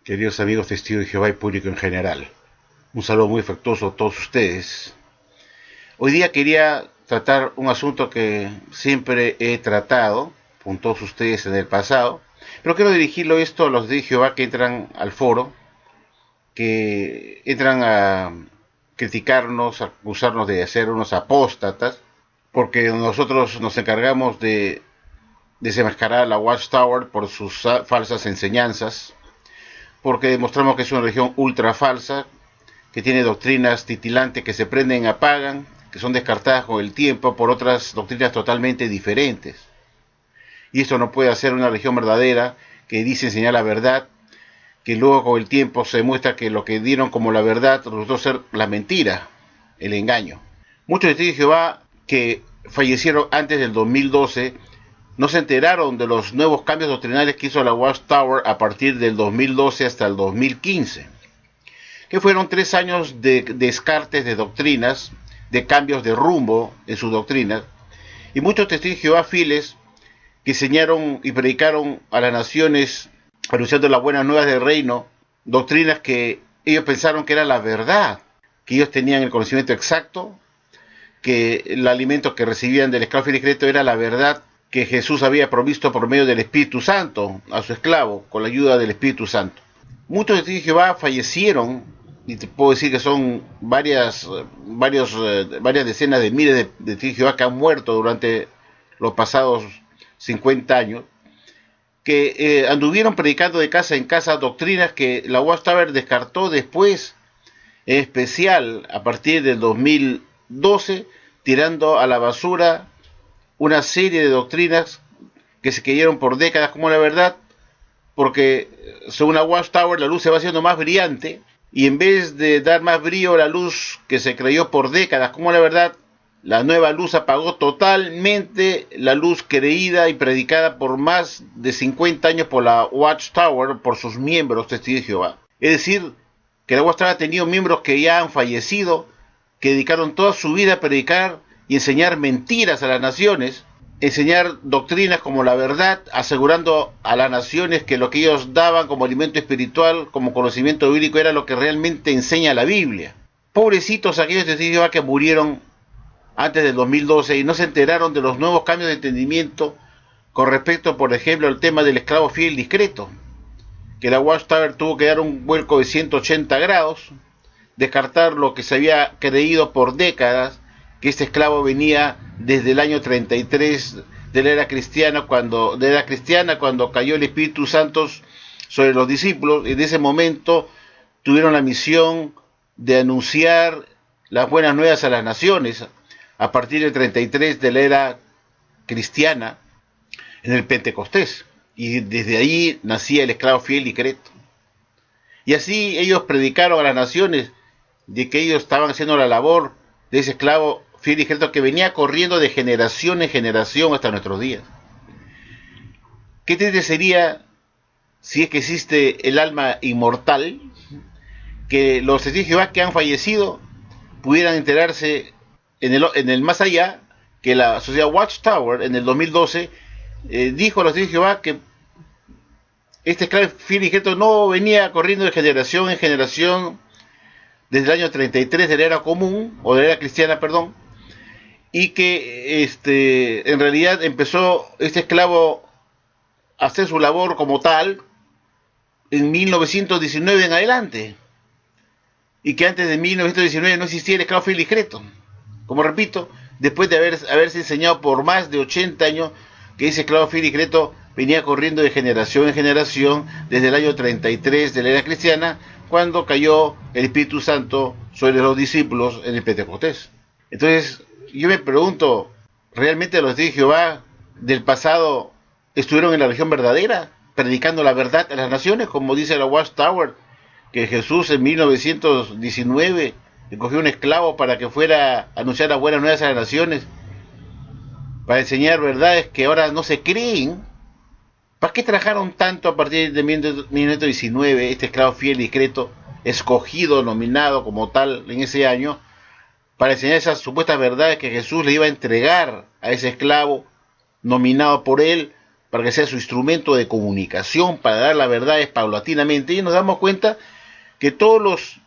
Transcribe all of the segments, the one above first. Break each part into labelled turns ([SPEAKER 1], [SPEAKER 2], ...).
[SPEAKER 1] Queridos amigos testigos de Jehová y público en general, un saludo muy afectuoso a todos ustedes. Hoy día quería tratar un asunto que siempre he tratado con todos ustedes en el pasado, pero quiero dirigirlo esto a los de Jehová que entran al foro, que entran a criticarnos, a acusarnos de ser unos apóstatas, porque nosotros nos encargamos de desenmascarar a la Watchtower por sus falsas enseñanzas, porque demostramos que es una religión ultra falsa, que tiene doctrinas titilantes que se prenden y apagan, que son descartadas con el tiempo por otras doctrinas totalmente diferentes. Y esto no puede ser una religión verdadera que dice enseñar la verdad, que luego con el tiempo se muestra que lo que dieron como la verdad resultó ser la mentira, el engaño. Muchos testigos de Jehová que fallecieron antes del 2012 no se enteraron de los nuevos cambios doctrinales que hizo la Watchtower a partir del 2012 hasta el 2015, que fueron 3 años de descartes de doctrinas, de cambios de rumbo en sus doctrinas, y muchos testigos de Jehová fieles que enseñaron y predicaron a las naciones, anunciando las buenas nuevas del reino, doctrinas que ellos pensaron que era la verdad, que ellos tenían el conocimiento exacto, que el alimento que recibían del esclavo fiel y discreto era la verdad que Jesús había provisto por medio del Espíritu Santo a su esclavo, con la ayuda del Espíritu Santo. Muchos testigos de Jehová fallecieron, y te puedo decir que son varias decenas de miles de testigos de Jehová que han muerto durante los pasados 50 años, que anduvieron predicando de casa en casa doctrinas que la Watchtower descartó después, en especial a partir del 2012, tirando a la basura una serie de doctrinas que se creyeron por décadas como la verdad, porque según la Watchtower la luz se va haciendo más brillante, y en vez de dar más brillo a la luz que se creyó por décadas como la verdad, la nueva luz apagó totalmente la luz creída y predicada por más de 50 años por la Watchtower, por sus miembros testigos de Jehová. Es decir, que la Watchtower ha tenido miembros que ya han fallecido, que dedicaron toda su vida a predicar y enseñar mentiras a las naciones, enseñar doctrinas como la verdad, asegurando a las naciones que lo que ellos daban como alimento espiritual, como conocimiento bíblico, era lo que realmente enseña la Biblia. Pobrecitos aquellos testigos de Jehová que murieron antes del 2012 y no se enteraron de los nuevos cambios de entendimiento con respecto, por ejemplo, al tema del esclavo fiel y discreto, que la Watchtower tuvo que dar un vuelco de 180 grados, descartar lo que se había creído por décadas, que este esclavo venía desde el año 33 de la era cristiana, cuando cayó el Espíritu Santo sobre los discípulos, y de ese momento tuvieron la misión de anunciar las buenas nuevas a las naciones, a partir del 33 de la era cristiana, en el Pentecostés, y desde ahí nacía el esclavo fiel y discreto. Y así ellos predicaron a las naciones de que ellos estaban haciendo la labor de ese esclavo fiel y discreto que venía corriendo de generación en generación hasta nuestros días. ¿Qué triste sería si es que existe el alma inmortal, que los testigos de Jehová que han fallecido pudieran enterarse en el más allá, que la sociedad Watchtower en el 2012 dijo a los testigos de Jehová que este esclavo fiel y discreto no venía corriendo de generación en generación desde el año 33 de la era común, o de la era cristiana, perdón, y que en realidad empezó este esclavo a hacer su labor como tal en 1919 en adelante, y que antes de 1919 no existía el esclavo fiel y discreto. Como repito, después de haberse enseñado por más de 80 años que ese esclavo fiel y discreto venía corriendo de generación en generación desde el año 33 de la era cristiana, cuando cayó el Espíritu Santo sobre los discípulos en el Pentecostés. Entonces, yo me pregunto, ¿realmente los testigos de Jehová del pasado estuvieron en la religión verdadera, predicando la verdad a las naciones, como dice la Watchtower, que Jesús en 1919 escogió un esclavo para que fuera a anunciar las buenas nuevas a las naciones, para enseñar verdades que ahora no se creen? ¿Para qué trabajaron tanto a partir de 1919 este esclavo fiel y discreto, escogido, nominado como tal en ese año, para enseñar esas supuestas verdades que Jesús le iba a entregar a ese esclavo nominado por él para que sea su instrumento de comunicación, para dar las verdades paulatinamente, y nos damos cuenta que todos los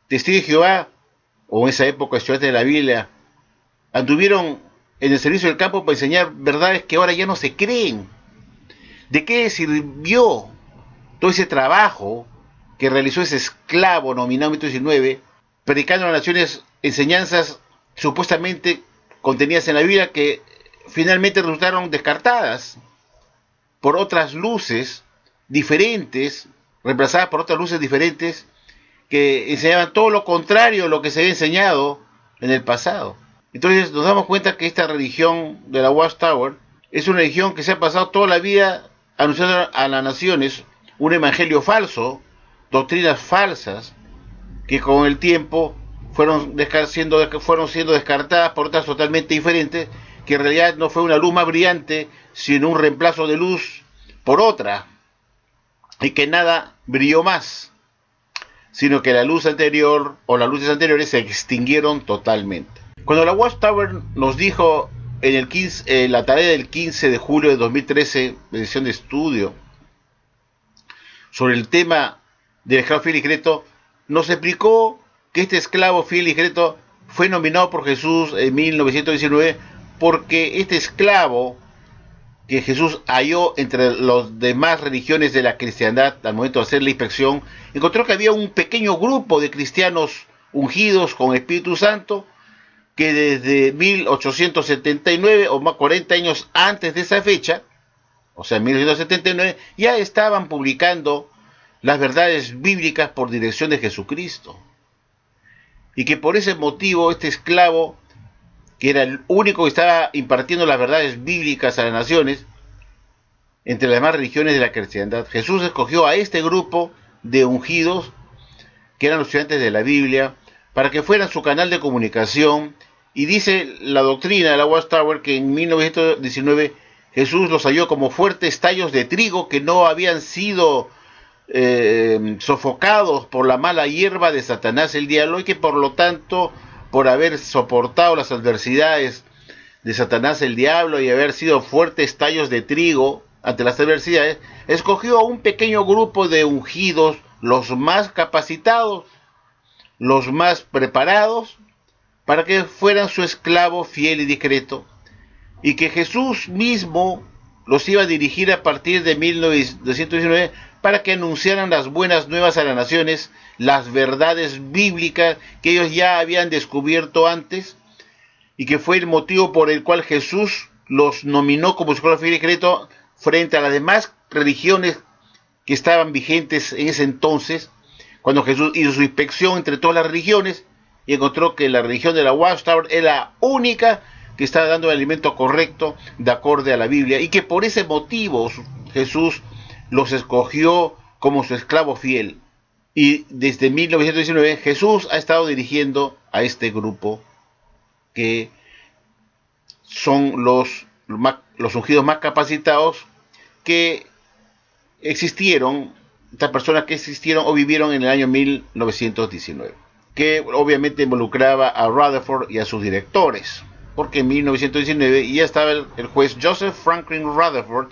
[SPEAKER 1] testigos de Jehová, o en esa época estudiantes de la Biblia, anduvieron en el servicio del campo para enseñar verdades que ahora ya no se creen. ¿De qué sirvió todo ese trabajo que realizó ese esclavo nominado en 1919, predicando a las naciones enseñanzas supuestamente contenidas en la Biblia que finalmente resultaron descartadas por otras luces diferentes, reemplazadas por otras luces diferentes que enseñaban todo lo contrario a lo que se había enseñado en el pasado? Entonces nos damos cuenta que esta religión de la Watchtower es una religión que se ha pasado toda la vida anunciando a las naciones un evangelio falso, doctrinas falsas, que con el tiempo fueron siendo descartadas por otras totalmente diferentes, que en realidad no fue una luz más brillante, sino un reemplazo de luz por otra, y que nada brilló más, sino que la luz anterior o las luces anteriores se extinguieron totalmente. Cuando la Watchtower nos dijo en la tarea del 15 de julio de 2013, edición de estudio, sobre el tema del esclavo fiel y discreto, nos explicó que este esclavo fiel y discreto fue nominado por Jesús en 1919 porque este esclavo que Jesús halló entre las demás religiones de la cristiandad al momento de hacer la inspección, encontró que había un pequeño grupo de cristianos ungidos con Espíritu Santo que desde 1879 o más 40 años antes de esa fecha, o sea, en 1979, ya estaban publicando las verdades bíblicas por dirección de Jesucristo. Y que por ese motivo este esclavo, que era el único que estaba impartiendo las verdades bíblicas a las naciones, entre las demás religiones de la cristiandad, Jesús escogió a este grupo de ungidos, que eran los estudiantes de la Biblia, para que fueran su canal de comunicación. Y dice la doctrina de la Watchtower que en 1919 Jesús los halló como fuertes tallos de trigo que no habían sido sofocados por la mala hierba de Satanás el diablo, y que por lo tanto, por haber soportado las adversidades de Satanás el diablo y haber sido fuertes tallos de trigo ante las adversidades, escogió a un pequeño grupo de ungidos, los más capacitados, los más preparados, para que fueran su esclavo fiel y discreto, y que Jesús mismo los iba a dirigir a partir de 1919 para que anunciaran las buenas nuevas a las naciones, las verdades bíblicas que ellos ya habían descubierto antes, y que fue el motivo por el cual Jesús los nominó como su esclavo fiel y discreto frente a las demás religiones que estaban vigentes en ese entonces, cuando Jesús hizo su inspección entre todas las religiones y encontró que la religión de la Watchtower era la única que estaba dando el alimento correcto de acorde a la Biblia, y que por ese motivo Jesús los escogió como su esclavo fiel. Y desde 1919 Jesús ha estado dirigiendo a este grupo, que son los ungidos más capacitados que existieron, estas personas que existieron o vivieron en el año 1919, que obviamente involucraba a Rutherford y a sus directores, porque en 1919 ya estaba el juez Joseph Franklin Rutherford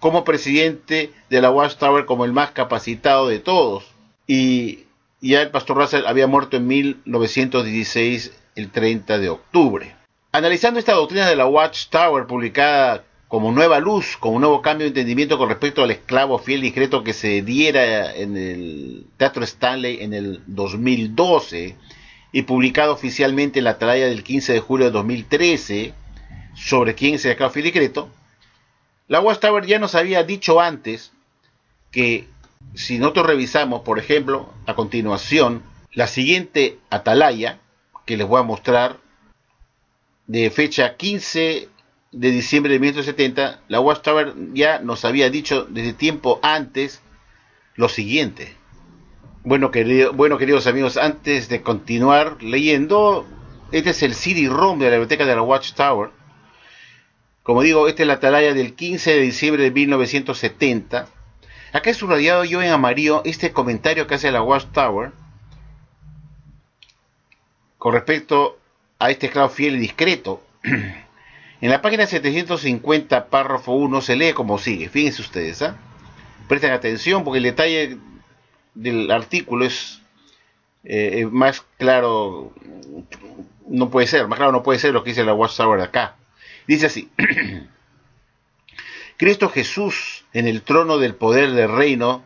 [SPEAKER 1] como presidente de la Watchtower, como el más capacitado de todos, y ya el pastor Russell había muerto en 1916, el 30 de octubre. Analizando esta doctrina de la Watchtower, publicada como nueva luz, como un nuevo cambio de entendimiento con respecto al esclavo fiel y discreto que se diera en el Teatro Stanley en el 2012, y publicado oficialmente en la atalaya del 15 de julio de 2013, sobre quién es el esclavo fiel y discreto, la Watchtower ya nos había dicho antes que si nosotros revisamos, por ejemplo, a continuación, la siguiente atalaya, que les voy a mostrar, de fecha 15 de diciembre de 1970, la Watchtower ya nos había dicho desde tiempo antes lo siguiente. Bueno, queridos amigos, antes de continuar leyendo, este es el CD-ROM de la biblioteca de la Watchtower. Como digo, esta es la atalaya del 15 de diciembre de 1970. Acá he subrayado yo en amarillo este comentario que hace la Watchtower con respecto a este esclavo fiel y discreto. En la página 750, párrafo 1, se lee como sigue. Fíjense ustedes, ¿ah? Presten atención porque el detalle del artículo es más claro, no puede ser, más claro no puede ser lo que dice la Watchtower acá. Dice así: Cristo Jesús en el trono del poder del reino,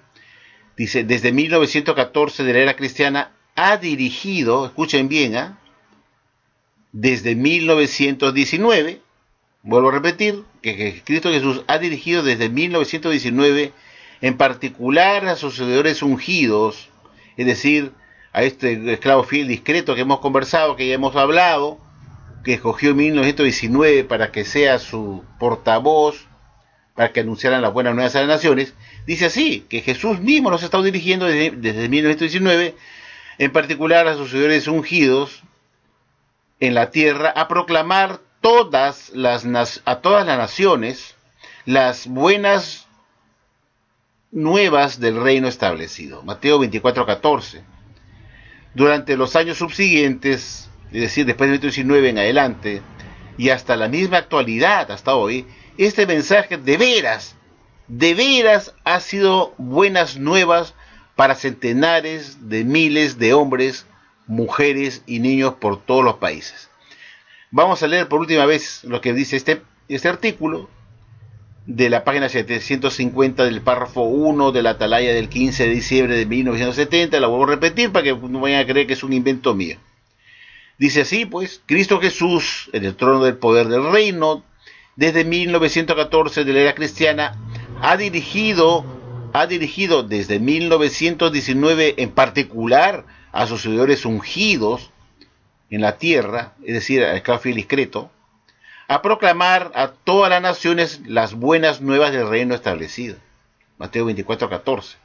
[SPEAKER 1] dice, desde 1914 de la era cristiana, ha dirigido, escuchen bien, desde 1919, vuelvo a repetir, que Cristo Jesús ha dirigido desde 1919, en particular a sus seguidores ungidos, es decir, a este esclavo fiel discreto que hemos conversado, que ya hemos hablado, que escogió en 1919 para que sea su portavoz, para que anunciaran las buenas nuevas a las naciones. Dice así, que Jesús mismo los ha estado dirigiendo desde 1919, en particular a sus seguidores ungidos en la tierra, a proclamar a todas las naciones las buenas nuevas del reino establecido. Mateo 24:14. Durante los años subsiguientes, es decir, después de 1919 en adelante, y hasta la misma actualidad, hasta hoy, este mensaje de veras ha sido buenas nuevas para centenares de miles de hombres, mujeres y niños por todos los países. Vamos a leer por última vez lo que dice este artículo de la página 750 del párrafo 1 de la Atalaya del 15 de diciembre de 1970. La vuelvo a repetir para que no vayan a creer que es un invento mío. Dice así, pues: Cristo Jesús en el trono del poder del reino, desde 1914 de la era cristiana, ha dirigido desde 1919 en particular a sus seguidores ungidos en la tierra, es decir, al esclavo fiel discreto, a proclamar a todas las naciones las buenas nuevas del reino establecido. Mateo 24:14.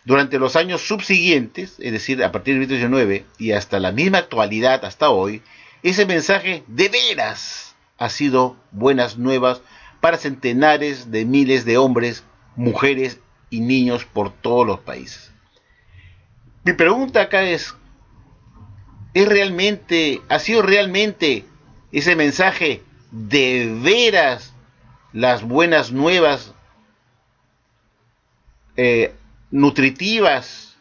[SPEAKER 1] Durante los años subsiguientes, es decir, a partir de 1919 y hasta la misma actualidad, hasta hoy, ese mensaje de veras ha sido buenas nuevas para centenares de miles de hombres, mujeres y niños por todos los países. Mi pregunta acá es ha sido realmente ese mensaje de veras las buenas nuevas nutritivas,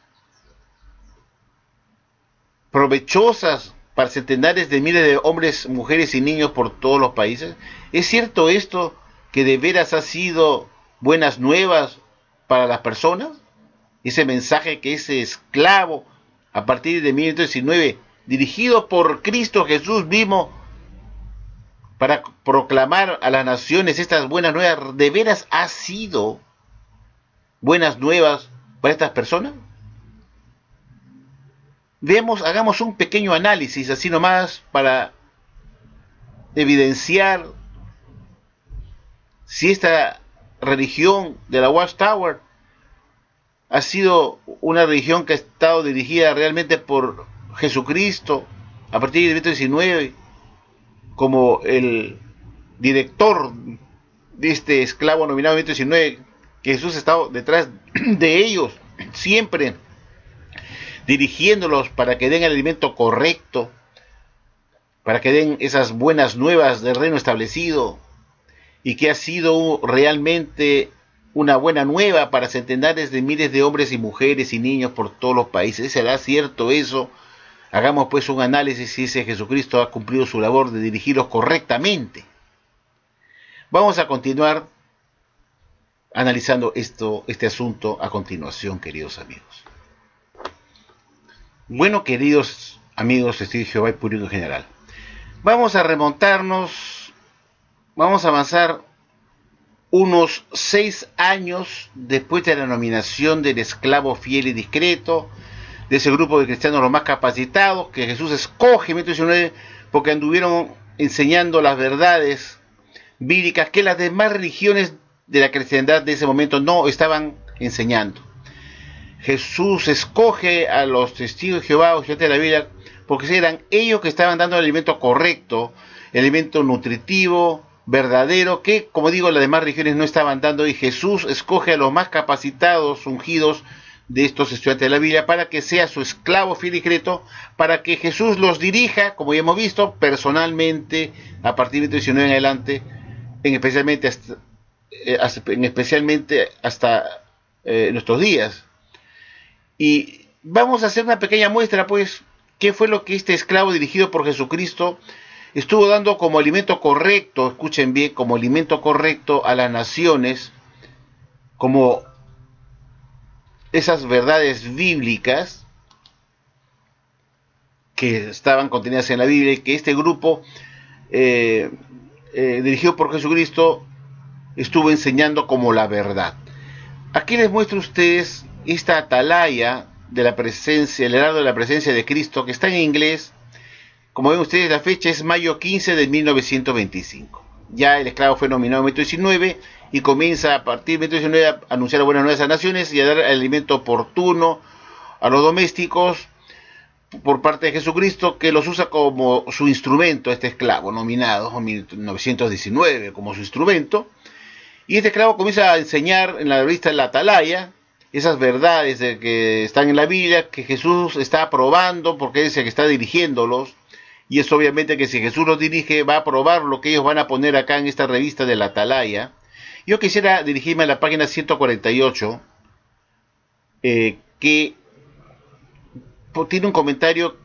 [SPEAKER 1] provechosas para centenares de miles de hombres, mujeres y niños por todos los países? ¿Es cierto esto, que de veras ha sido buenas nuevas para las personas? Ese mensaje que ese esclavo, a partir de 1919, dirigido por Cristo Jesús mismo, para proclamar a las naciones estas buenas nuevas, ¿de veras ha sido buenas nuevas para estas personas? Hagamos un pequeño análisis, así nomás, para evidenciar si esta religión de la Watchtower ha sido una religión que ha estado dirigida realmente por Jesucristo a partir de 1919, como el director de este esclavo nominado 1919, que Jesús ha estado detrás de ellos, siempre dirigiéndolos para que den el alimento correcto, para que den esas buenas nuevas del reino establecido, y que ha sido realmente una buena nueva para centenares de miles de hombres y mujeres y niños por todos los países. ¿Será cierto eso? Hagamos pues un análisis si ese Jesucristo ha cumplido su labor de dirigirlos correctamente. Vamos a continuar analizando este asunto a continuación, queridos amigos. Bueno, queridos amigos testigos de Jehová y público en general, vamos a remontarnos, vamos a avanzar unos 6 años después de la nominación del esclavo fiel y discreto, de ese grupo de cristianos los más capacitados, que Jesús escoge en 1919 porque anduvieron enseñando las verdades bíblicas que las demás religiones de la cristiandad de ese momento no estaban enseñando. Jesús escoge a los testigos de Jehová o estudiantes de la Biblia porque eran ellos que estaban dando el alimento correcto, el alimento nutritivo, verdadero, que, como digo, las demás religiones no estaban dando, y Jesús escoge a los más capacitados, ungidos, de estos estudiantes de la Biblia para que sea su esclavo fiel y discreto, para que Jesús los dirija, como ya hemos visto, personalmente a partir del 19 en adelante, especialmente hasta nuestros días. Y vamos a hacer una pequeña muestra, pues, qué fue lo que este esclavo dirigido por Jesucristo estuvo dando como alimento correcto, escuchen bien, como alimento correcto a las naciones, como esas verdades bíblicas que estaban contenidas en la Biblia y que este grupo dirigido por Jesucristo estuvo enseñando como la verdad. Aquí les muestro a ustedes esta atalaya de la presencia, el heraldo de la presencia de Cristo, que está en inglés. Como ven ustedes, la fecha es mayo 15 de 1925. Ya el esclavo fue nominado en 1919 y comienza a partir de 1919 a anunciar buenas nuevas a las naciones y a dar el alimento oportuno a los domésticos por parte de Jesucristo, que los usa como su instrumento, este esclavo nominado en 1919 como su instrumento. Y este esclavo comienza a enseñar en la revista La Atalaya esas verdades de que están en la Biblia, que Jesús está aprobando porque es el que está dirigiéndolos. Y es obviamente que si Jesús los dirige, va a aprobar lo que ellos van a poner acá en esta revista de La Atalaya. Yo quisiera dirigirme a la página 148, que tiene un comentario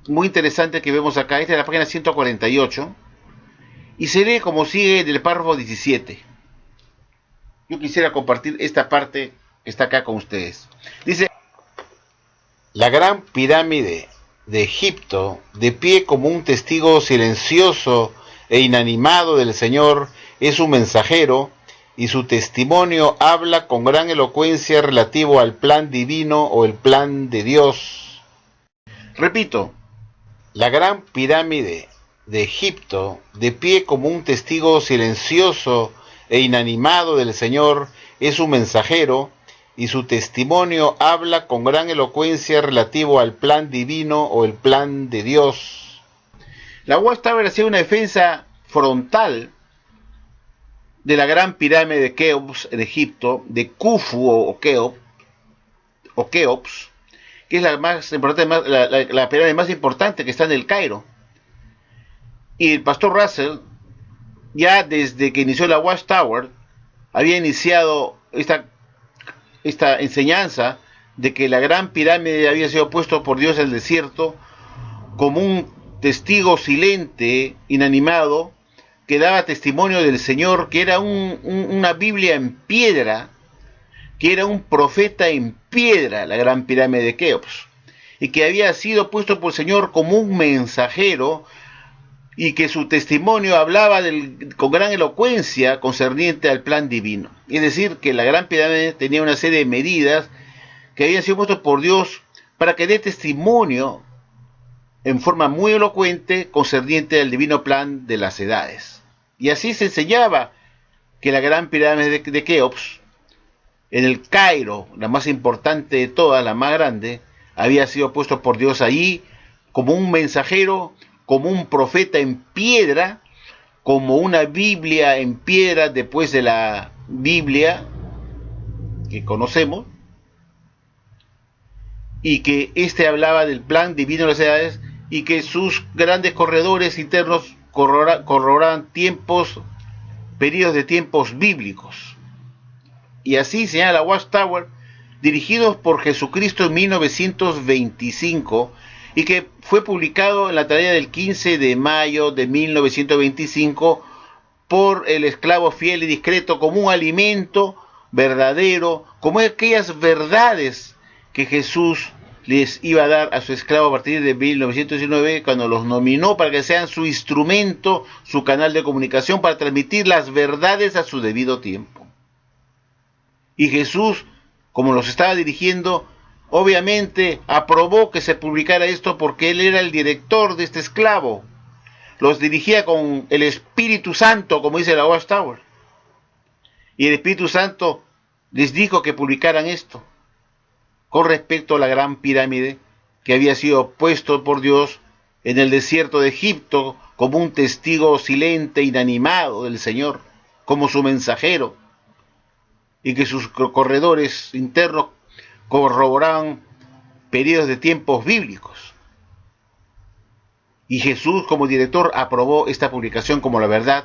[SPEAKER 1] muy interesante que vemos acá. Esta es la página 148, y se lee como sigue del párrafo 17. Yo quisiera compartir esta parte que está acá con ustedes. Dice: la gran pirámide de Egipto, de pie como un testigo silencioso e inanimado del Señor, es un mensajero, y su testimonio habla con gran elocuencia relativo al plan divino o el plan de Dios. Repito, la gran pirámide de Egipto, de pie como un testigo silencioso e inanimado del Señor, es un mensajero, y su testimonio habla con gran elocuencia relativo al plan divino o el plan de Dios. La Watchtower hacía una defensa frontal de la gran pirámide de Keops en Egipto, de Khufu o Keops, que es la más importante, la pirámide más importante que está en el Cairo. Y el pastor Russell, ya desde que inició la Watchtower, había iniciado esta enseñanza de que la gran pirámide había sido puesto por Dios en el desierto como un testigo silente, inanimado, que daba testimonio del Señor, que era una Biblia en piedra, que era un profeta en piedra, la gran pirámide de Keops, y que había sido puesto por el Señor como un mensajero, y que su testimonio hablaba con gran elocuencia concerniente al plan divino. Es decir, que la gran pirámide tenía una serie de medidas que habían sido puestas por Dios para que dé testimonio en forma muy elocuente concerniente al divino plan de las edades. Y así se enseñaba que la gran pirámide de Keops, en el Cairo, la más importante de todas, la más grande, había sido puesto por Dios allí como un mensajero, como un profeta en piedra, como una Biblia en piedra después de la Biblia que conocemos, y que hablaba del plan divino de las edades, y que sus grandes corredores internos corroboraban periodos de tiempos bíblicos. Y así señala la Watchtower, dirigidos por Jesucristo en 1925, y que fue publicado en la tarea del 15 de mayo de 1925 por el esclavo fiel y discreto, como un alimento verdadero, como aquellas verdades que Jesús les iba a dar a su esclavo a partir de 1919, cuando los nominó para que sean su instrumento, su canal de comunicación, para transmitir las verdades a su debido tiempo. Y Jesús, como los estaba dirigiendo, obviamente aprobó que se publicara esto porque él era el director de este esclavo. Los dirigía con el Espíritu Santo, como dice la Watchtower. Y el Espíritu Santo les dijo que publicaran esto con respecto a la gran pirámide que había sido puesto por Dios en el desierto de Egipto como un testigo silente, inanimado del Señor, como su mensajero, y que sus corredores internos corroboraban periodos de tiempos bíblicos. Y Jesús, como director, aprobó esta publicación como la verdad.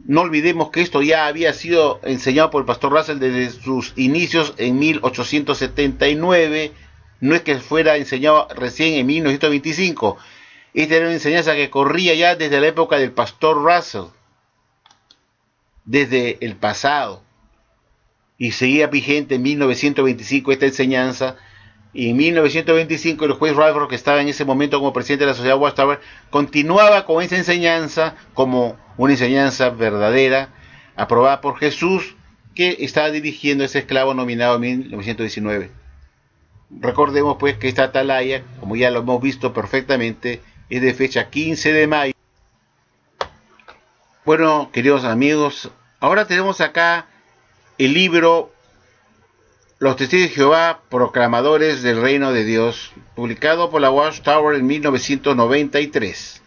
[SPEAKER 1] No olvidemos que esto ya había sido enseñado por el pastor Russell desde sus inicios en 1879. No es que fuera enseñado recién en 1925. Esta era una enseñanza que corría ya desde la época del pastor Russell, desde el pasado. Y seguía vigente en 1925 esta enseñanza. Y en 1925 el juez Rutherford, que estaba en ese momento como presidente de la sociedad Watchtower, continuaba con esa enseñanza como una enseñanza verdadera, aprobada por Jesús, que estaba dirigiendo a ese esclavo nominado en 1919. Recordemos pues que esta atalaya, como ya lo hemos visto perfectamente, es de fecha 15 de mayo. Bueno, queridos amigos, ahora tenemos acá el libro Los Testigos de Jehová, Proclamadores del Reino de Dios, publicado por la Watchtower en 1993.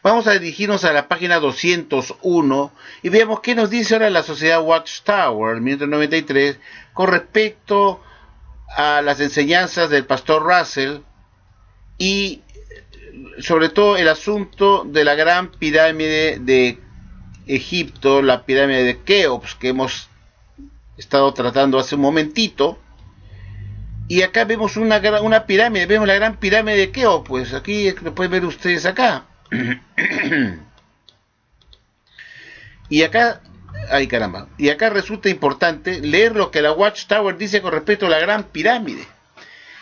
[SPEAKER 1] Vamos a dirigirnos a la página 201 y veamos qué nos dice ahora la sociedad Watchtower en 1993 con respecto a las enseñanzas del pastor Russell y sobre todo el asunto de la gran pirámide de Egipto, la pirámide de Keops, que hemos estado tratando hace un momentito. Y acá vemos una pirámide, vemos la gran pirámide de Keops, pues aquí lo pueden ver ustedes acá. Y acá, ay caramba, y acá resulta importante leer lo que la Watchtower dice con respecto a la gran pirámide.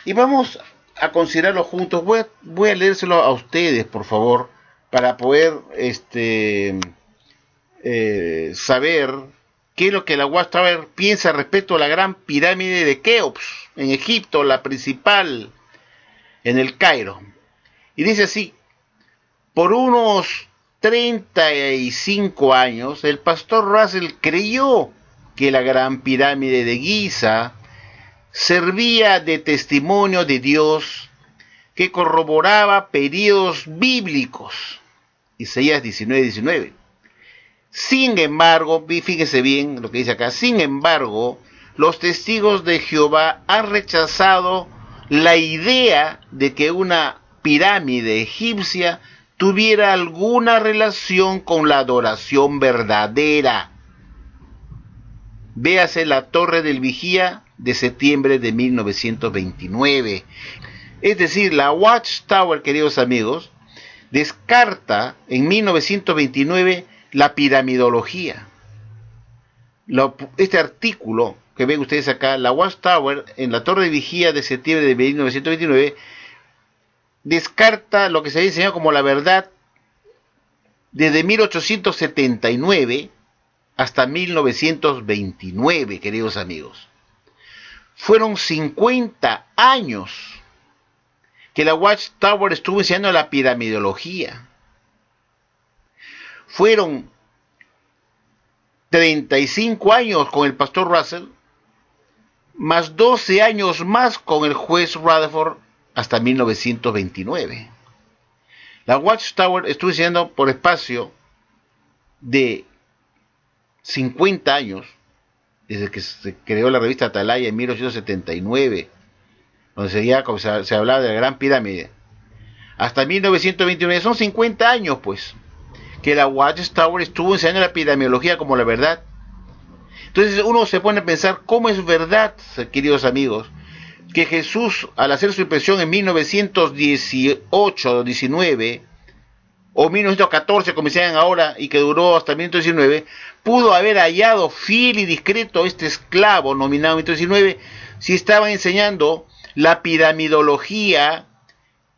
[SPEAKER 1] Y vamos a considerarlo juntos. Voy a leérselo a ustedes, por favor, para poder saber qué es lo que la Watchtower piensa respecto a la gran pirámide de Keops en Egipto, la principal en el Cairo. Y dice así: por unos 35 años, el pastor Russell creyó que la gran pirámide de Giza servía de testimonio de Dios que corroboraba periodos bíblicos. Isaías 19:19. Sin embargo, fíjese bien lo que dice acá, sin embargo, los testigos de Jehová han rechazado la idea de que una pirámide egipcia tuviera alguna relación con la adoración verdadera. Véase la Torre del Vigía de septiembre de 1929. Es decir, la Watchtower, queridos amigos, descarta en 1929 la piramidología. Este artículo que ven ustedes acá, la Watchtower en la Torre de Vigía de septiembre de 1929, descarta lo que se ha enseñado como la verdad desde 1879 hasta 1929, queridos amigos. Fueron 50 años que la Watchtower estuvo enseñando la piramidología. Fueron 35 años con el pastor Russell, más 12 años más con el juez Rutherford hasta 1929. La Watchtower estuvo enseñando por espacio de 50 años, desde que se creó la revista Atalaya en 1879, donde se hablaba de la gran pirámide, hasta 1929. Son 50 años, pues, que la Watchtower estuvo enseñando la piramidología como la verdad. Entonces uno se pone a pensar cómo es verdad, queridos amigos, que Jesús, al hacer su impresión en 1918, 19 o 1914, como decían ahora, y que duró hasta 1919, pudo haber hallado fiel y discreto a este esclavo nominado en 1919 si estaba enseñando la piramidología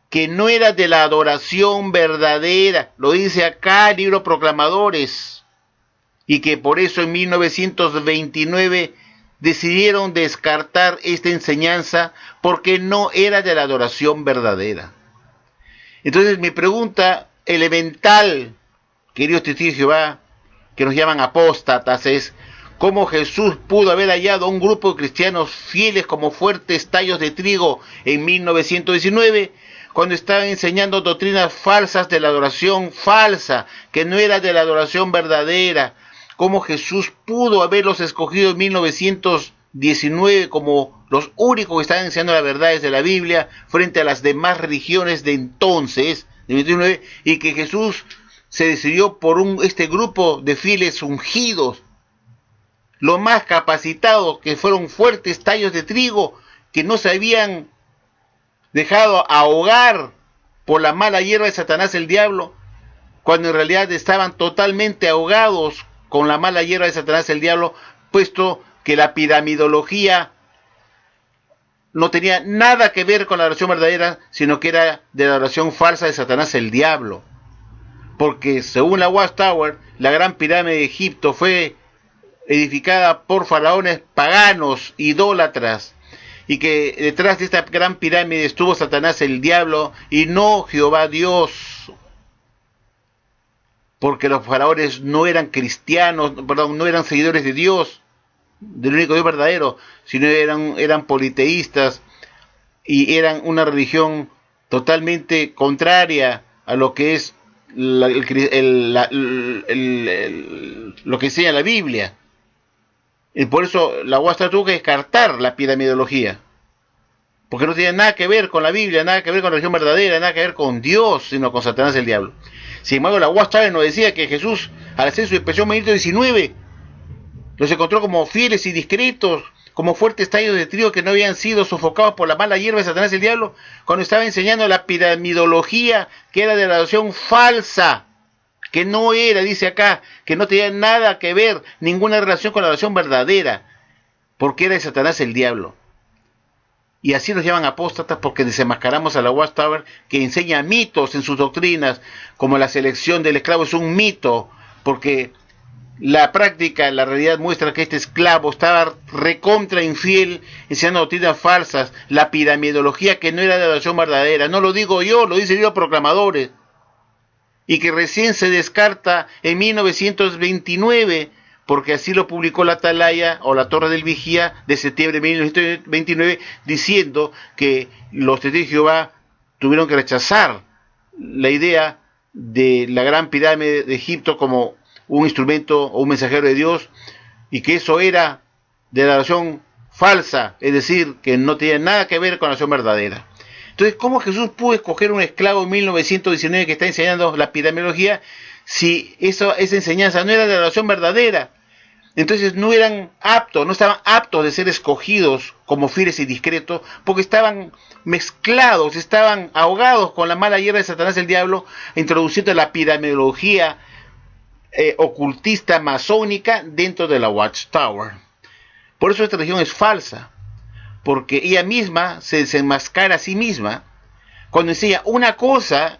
[SPEAKER 1] que no era de la adoración verdadera. Lo dice acá el libro Proclamadores, y que por eso en 1929 decidieron descartar esta enseñanza porque no era de la adoración verdadera. Entonces mi pregunta elemental, queridos testigos de Jehová, que nos llaman apóstatas, es: ¿cómo Jesús pudo haber hallado a un grupo de cristianos fieles como fuertes tallos de trigo en 1919, cuando estaban enseñando doctrinas falsas de la adoración falsa, que no era de la adoración verdadera? ¿Cómo Jesús pudo haberlos escogido en 1919 19 como los únicos que estaban enseñando las verdades de la Biblia frente a las demás religiones de entonces, de 19, y que Jesús se decidió por este grupo de fieles ungidos, los más capacitados, que fueron fuertes tallos de trigo, que no se habían dejado ahogar por la mala hierba de Satanás el diablo, cuando en realidad estaban totalmente ahogados con la mala hierba de Satanás el diablo, puesto que la piramidología no tenía nada que ver con la oración verdadera, sino que era de la oración falsa de Satanás el diablo. Porque según la Watchtower, la gran pirámide de Egipto fue edificada por faraones paganos, idólatras, y que detrás de esta gran pirámide estuvo Satanás el diablo y no Jehová Dios, porque los faraones no eran cristianos, perdón, no eran seguidores de Dios, del único Dios verdadero, sino eran politeístas y eran una religión totalmente contraria a lo que es lo que enseña la Biblia. Y por eso la UASTA tuvo que descartar la piramidología, porque no tiene nada que ver con la Biblia, nada que ver con la religión verdadera, nada que ver con Dios, sino con Satanás el diablo. Sin embargo, la UASTA nos decía que Jesús, al hacer su expresión Benedicto 19, los encontró como fieles y discretos, como fuertes tallos de trigo que no habían sido sofocados por la mala hierba de Satanás el diablo, cuando estaba enseñando la piramidología, que era de la oración falsa, que no era, dice acá, que no tenía nada que ver, ninguna relación con la oración verdadera, porque era de Satanás el diablo. Y así nos llaman apóstatas, porque desenmascaramos a la Watchtower, que enseña mitos en sus doctrinas, como la selección del esclavo es un mito, porque la práctica, la realidad muestra que este esclavo estaba recontra infiel, enseñando doctrinas falsas, la piramidología que no era de la oración verdadera. No lo digo yo, lo dicen los proclamadores. Y que recién se descarta en 1929, porque así lo publicó la Atalaya o la Torre del Vigía de septiembre de 1929, diciendo que los testigos de Jehová tuvieron que rechazar la idea de la gran pirámide de Egipto como un instrumento o un mensajero de Dios, y que eso era de la oración falsa, es decir, que no tenía nada que ver con la oración verdadera. Entonces, ¿cómo Jesús pudo escoger un esclavo en 1919 que está enseñando la piramidología si esa enseñanza no era de la oración verdadera? Entonces no estaban aptos de ser escogidos como fieles y discretos, porque estaban mezclados, estaban ahogados con la mala hierba de Satanás el diablo, introduciendo la piramidología ocultista masónica dentro de la Watchtower. Por eso esta religión es falsa, porque ella misma se desenmascara a sí misma cuando enseña una cosa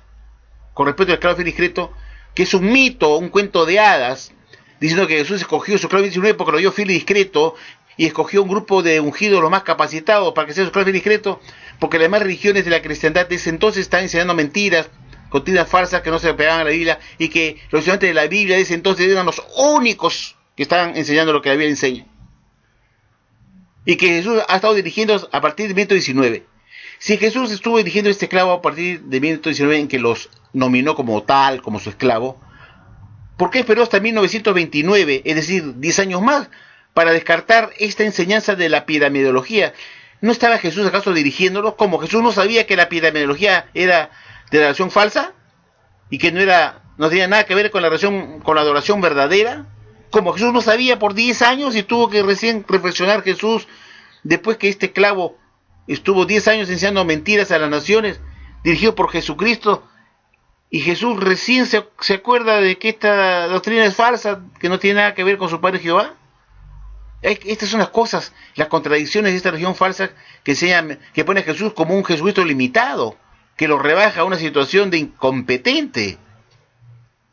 [SPEAKER 1] con respecto al esclavo fiel y discreto, que es un mito, un cuento de hadas, diciendo que Jesús escogió su esclavo 19 porque lo vio fiel y discreto, y escogió un grupo de ungidos los más capacitados para que sea su esclavo fiel y discreto, porque las demás religiones de la cristiandad de ese entonces están enseñando mentiras, doctrinas falsas que no se pegaban a la Biblia, y que los estudiantes de la Biblia de ese entonces eran los únicos que estaban enseñando lo que la Biblia enseña. Y que Jesús ha estado dirigiendo a partir de 1919. Si Jesús estuvo dirigiendo a este esclavo a partir de 1919, en que los nominó como tal, como su esclavo, ¿por qué esperó hasta 1929, es decir, 10 años más, para descartar esta enseñanza de la piramidología? ¿No estaba Jesús acaso dirigiéndolo? ¿Como Jesús no sabía que la piramidología era de la oración falsa y que no tenía nada que ver con la adoración verdadera? Como Jesús no sabía por 10 años y tuvo que recién reflexionar Jesús después que este esclavo estuvo 10 años enseñando mentiras a las naciones, dirigido por Jesucristo, y Jesús recién se acuerda de que esta doctrina es falsa, que no tiene nada que ver con su Padre Jehová. Estas son las cosas, las contradicciones de esta religión falsa que pone a Jesús como un Jesucristo limitado, que lo rebaja a una situación de incompetente,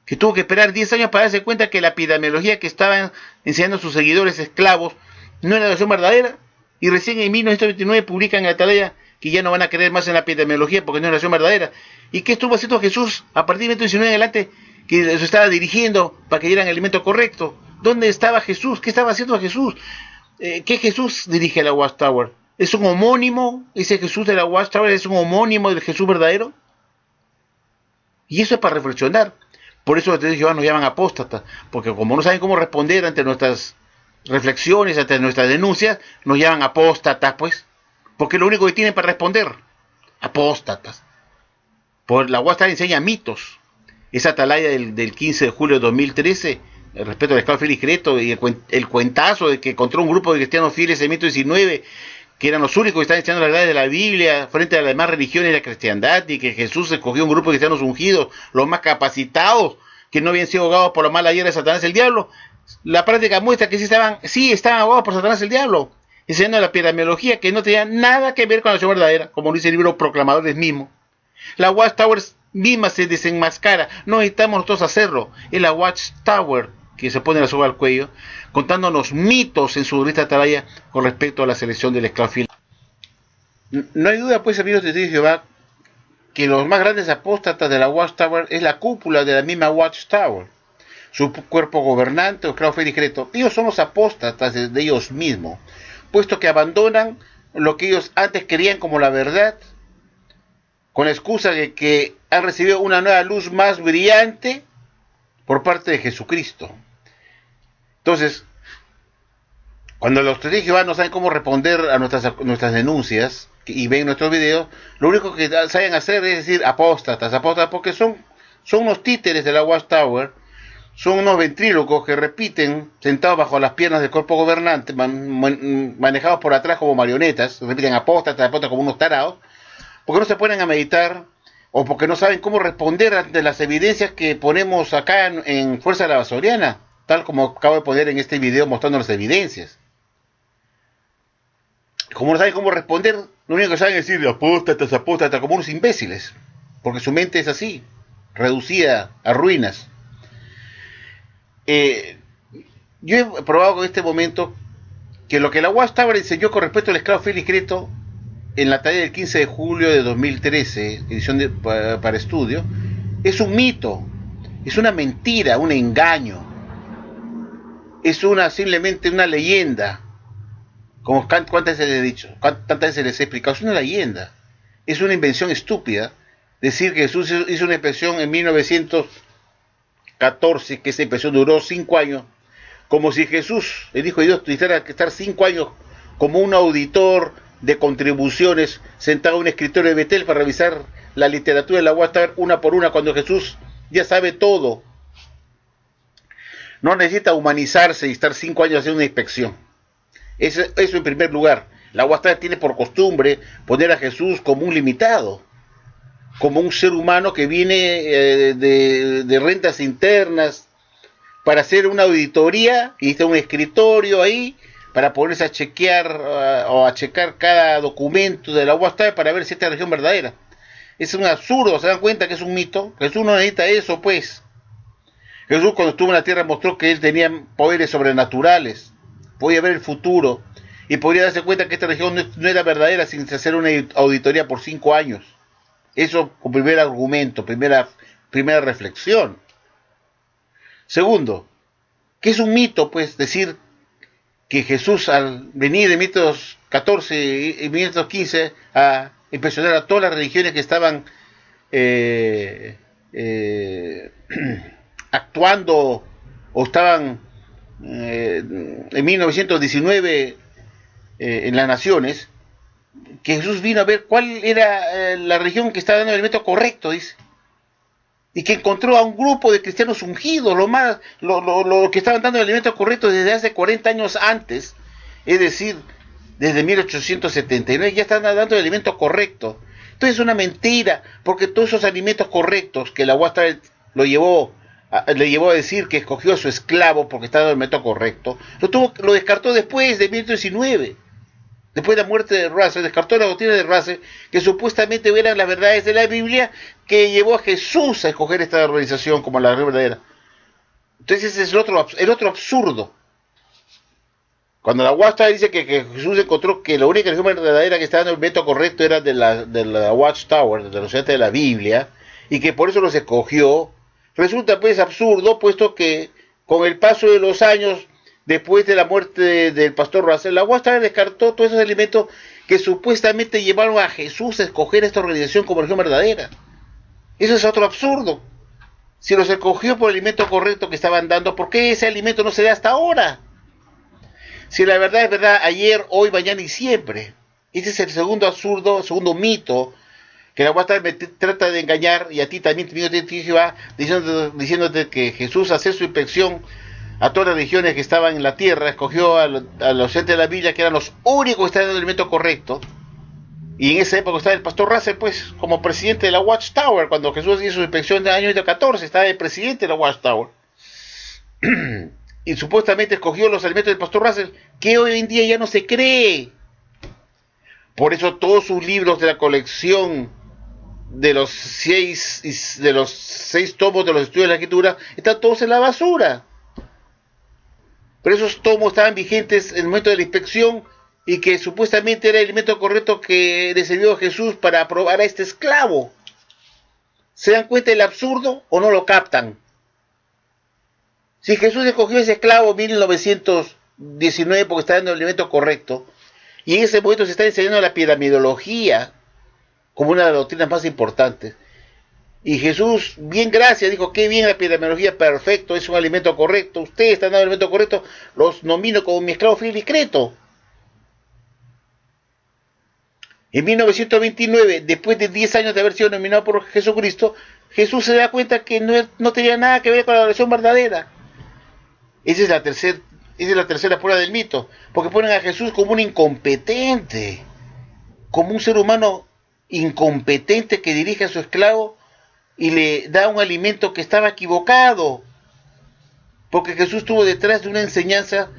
[SPEAKER 1] que tuvo que esperar 10 años para darse cuenta que la piramidología que estaban enseñando a sus seguidores esclavos no era la oración verdadera, y recién en 1929 publican en la Atalaya que ya no van a creer más en la piramidología porque no es la oración verdadera. ¿Y qué estuvo haciendo Jesús a partir de 1919 en adelante? Que se estaba dirigiendo para que dieran el alimento correcto. ¿Dónde estaba Jesús? ¿Qué estaba haciendo Jesús? ¿Qué Jesús dirige a la Watchtower? ¿Es un homónimo? ¿Ese Jesús de la Watchtower es un homónimo del Jesús verdadero? Y eso es para reflexionar. Por eso los testigos de Jehová nos llaman apóstatas, porque como no saben cómo responder ante nuestras reflexiones, ante nuestras denuncias, nos llaman apóstatas, pues, porque es lo único que tienen para responder. Apóstatas. Por la Watchtower enseña mitos. Esa atalaya del 15 de julio de 2013, respecto al esclavo Félix Creto, y el cuentazo de que encontró un grupo de cristianos fieles en 1919, que eran los únicos que estaban enseñando la verdad de la Biblia frente a las demás religiones de la cristiandad, y que Jesús escogió un grupo de cristianos ungidos, los más capacitados, que no habían sido ahogados por la mala hierba de Satanás el diablo. La práctica muestra que sí estaban ahogados por Satanás el diablo, enseñando la epidemiología que no tenía nada que ver con la acción verdadera, como dice el libro Proclamadores mismo. La Watchtower misma se desenmascara, no necesitamos nosotros hacerlo, es la Watchtower que se pone la soga al cuello, contándonos mitos en su revista atalaya con respecto a la selección del esclavo fiel. No hay duda, pues, amigos de Dios Jehová, que los más grandes apóstatas de la Watchtower es la cúpula de la misma Watchtower, su cuerpo gobernante, o esclavo Félix Creto. Ellos son los apóstatas de ellos mismos, puesto que abandonan lo que ellos antes querían como la verdad, con la excusa de que han recibido una nueva luz más brillante por parte de Jesucristo. Entonces, cuando los testigos de Jehová no saben cómo responder a nuestras denuncias y ven nuestros videos, lo único que saben hacer es decir apóstatas, porque son unos títeres de la Watchtower, son unos ventrílocos que repiten sentados bajo las piernas del cuerpo gobernante, manejados por atrás como marionetas, repiten apóstatas como unos tarados, porque no se ponen a meditar, o porque no saben cómo responder ante las evidencias que ponemos acá en Fuerza de la Basoriana, tal como acabo de poner en este video mostrando las evidencias. Como no saben cómo responder, lo único que saben es decir apóstatas, como unos imbéciles, porque su mente es así, reducida a ruinas. Yo he probado en este momento que lo que la Watchtower enseñó con respecto al esclavo Félix Creto en la tarea del 15 de julio de 2013, edición para estudio, es un mito, es una mentira, un engaño, es simplemente una leyenda, como cuántas veces les he dicho, tantas veces les he explicado, es una leyenda, es una invención estúpida, decir que Jesús hizo una inspección en 1914, que esa inspección duró 5 años, como si Jesús, el Hijo de Dios, tuviera que estar 5 años como un auditor de contribuciones sentado en un escritorio de Betel para revisar la literatura de la Watchtower una por una, cuando Jesús ya sabe todo. No necesita humanizarse y estar 5 años haciendo una inspección. Eso en primer lugar. La Watchtower tiene por costumbre poner a Jesús como un limitado, como un ser humano que viene de rentas internas para hacer una auditoría y está un escritorio ahí para ponerse a chequear o a checar cada documento de la Watchtower para ver si esta es la religión verdadera. Es un absurdo, ¿se dan cuenta que es un mito? Jesús no necesita eso, pues. Jesús, cuando estuvo en la tierra, mostró que él tenía poderes sobrenaturales, podía ver el futuro y podría darse cuenta que esta religión no era verdadera sin hacer una auditoría por 5 años. Eso como primer argumento, primera reflexión. Segundo, que es un mito, pues, decir que Jesús, al venir en 1914 y 1915 a impresionar a todas las religiones que estaban actuando o estaban en 1919 en las naciones, que Jesús vino a ver cuál era la religión que estaba dando el alimento correcto, dice, y que encontró a un grupo de cristianos ungidos, lo que estaban dando el alimento correcto desde hace 40 años antes, es decir, desde 1879, ya están dando el alimento correcto. Entonces es una mentira, porque todos esos alimentos correctos que la Watchtower le llevó a decir que escogió a su esclavo porque estaba dando el alimento correcto, lo descartó después de 1919. Después de la muerte de Russell, descartó la doctrina de Russell, que supuestamente eran las verdades de la Biblia, que llevó a Jesús a escoger esta organización como la verdadera. Entonces ese es el otro absurdo. Cuando la Watchtower dice que Jesús encontró que la única religión verdadera que estaba dando el método correcto era de la Watchtower, de los estudiantes de la Biblia, y que por eso los escogió, resulta pues absurdo, puesto que con el paso de los años, después de la muerte del pastor Russell, la Watchtower descartó todos esos elementos que supuestamente llevaron a Jesús a escoger esta organización como religión verdadera. Eso es otro absurdo. Si los escogió por el alimento correcto que estaban dando, ¿por qué ese alimento no se da hasta ahora? Si la verdad es verdad, ayer, hoy, mañana y siempre. Ese es el segundo absurdo, segundo mito que la Guasta trata de engañar, y a ti también Jehová, diciéndote que Jesús hace su inspección a todas las religiones que estaban en la tierra, escogió a los entes de la Biblia que eran los únicos que estaban en el elemento correcto. Y en esa época estaba el pastor Russell, pues, como presidente de la Watchtower. Cuando Jesús hizo su inspección en el año 14, estaba el presidente de la Watchtower. Y supuestamente escogió los alimentos del pastor Russell, que hoy en día ya no se cree. Por eso todos sus libros de la colección de los seis tomos de los estudios de la escritura están todos en la basura. Pero esos tomos estaban vigentes en el momento de la inspección, y que supuestamente era el alimento correcto que le sirvió a Jesús para aprobar a este esclavo. ¿Se dan cuenta del absurdo o no lo captan? Si Jesús escogió a ese esclavo en 1919 porque estaba en el alimento correcto, y en ese momento se está enseñando la piramidología como una de las doctrinas más importantes, y Jesús, bien gracias, dijo, qué bien la piramidología, perfecto, es un alimento correcto, ustedes están dando el alimento correcto, los nomino como mi esclavo fiel y discreto. En 1929, después de 10 años de haber sido nominado por Jesucristo, Jesús se da cuenta que no tenía nada que ver con la adoración verdadera. Esa es la tercera prueba del mito, porque ponen a Jesús como un incompetente, como un ser humano incompetente que dirige a su esclavo y le da un alimento que estaba equivocado, porque Jesús estuvo detrás de una enseñanza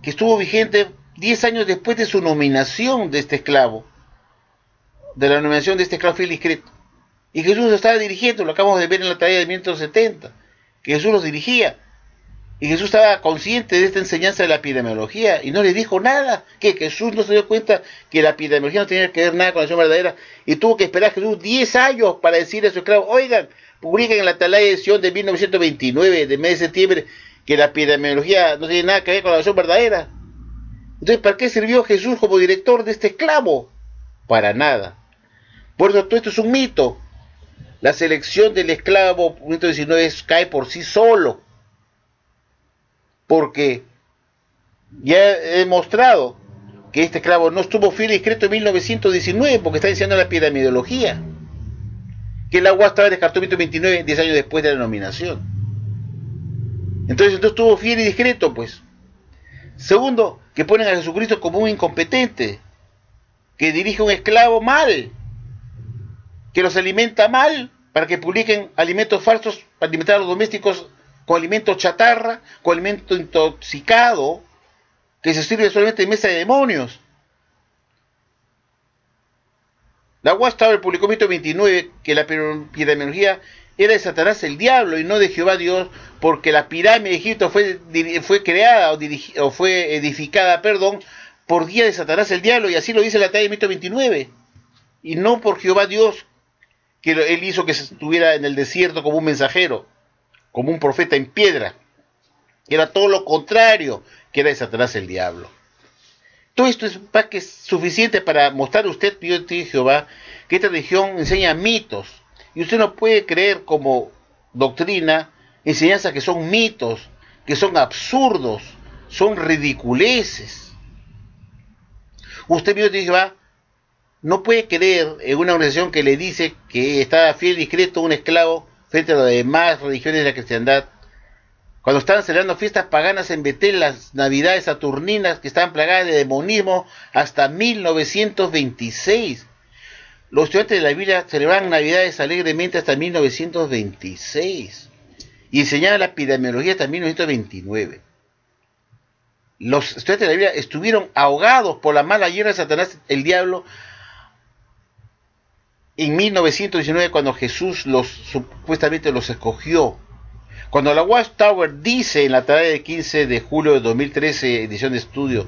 [SPEAKER 1] que estuvo vigente 10 años después de su nominación de este esclavo, de la nominación de este esclavo fiel y discreto. Y Jesús lo estaba dirigiendo, lo acabamos de ver en la tarea de 1970, que Jesús los dirigía. Y Jesús estaba consciente de esta enseñanza de la epidemiología y no le dijo nada, que Jesús no se dio cuenta que la epidemiología no tenía que ver nada con la acción verdadera, y tuvo que esperar a Jesús 10 años para decirle a su esclavo, oigan, publiquen en la Atalaya edición de 1929, de mes de septiembre, que la epidemiología no tiene nada que ver con la acción verdadera. Entonces, ¿para qué sirvió Jesús como director de este esclavo? Para nada. Por eso todo esto es un mito. La selección del esclavo 1919 cae por sí solo, porque ya he demostrado que este esclavo no estuvo fiel y discreto en 1919, porque está enseñando la piramidología, que el agua estaba descartó en 1929, 10 años después de la nominación. Entonces estuvo fiel y discreto, pues. Segundo, que ponen a Jesucristo como un incompetente, que dirige a un esclavo mal, que los alimenta mal, para que publiquen alimentos falsos para alimentar a los domésticos con alimento chatarra, con alimento intoxicado, que se sirve solamente en mesa de demonios. La Watchtower publicó en 1929 que la piramidología era de Satanás el diablo y no de Jehová Dios, porque la pirámide de Egipto fue creada o fue edificada, por guía de Satanás el diablo, y así lo dice la talla de 1929, y no por Jehová Dios, que él hizo que se estuviera en el desierto como un mensajero, como un profeta en piedra. Era todo lo contrario, que era de Satanás el diablo. Todo esto es más que suficiente para mostrar a usted, Dios de Jehová, que esta religión enseña mitos, y usted no puede creer como doctrina enseñanzas que son mitos, que son absurdos, son ridiculeces. Usted, Dios de Jehová, no puede creer en una organización que le dice que está fiel y discreto un esclavo frente a las demás religiones de la cristiandad, cuando estaban celebrando fiestas paganas en Betel, las navidades saturninas que estaban plagadas de demonismo hasta 1926. Los estudiantes de la Biblia celebraban navidades alegremente hasta 1926 y enseñaban la piramidología hasta 1929. Los estudiantes de la Biblia estuvieron ahogados por la mala hierba de Satanás, el diablo, en 1919, cuando Jesús supuestamente los escogió. Cuando la Watchtower dice en la tarea de 15 de julio de 2013, edición de estudio,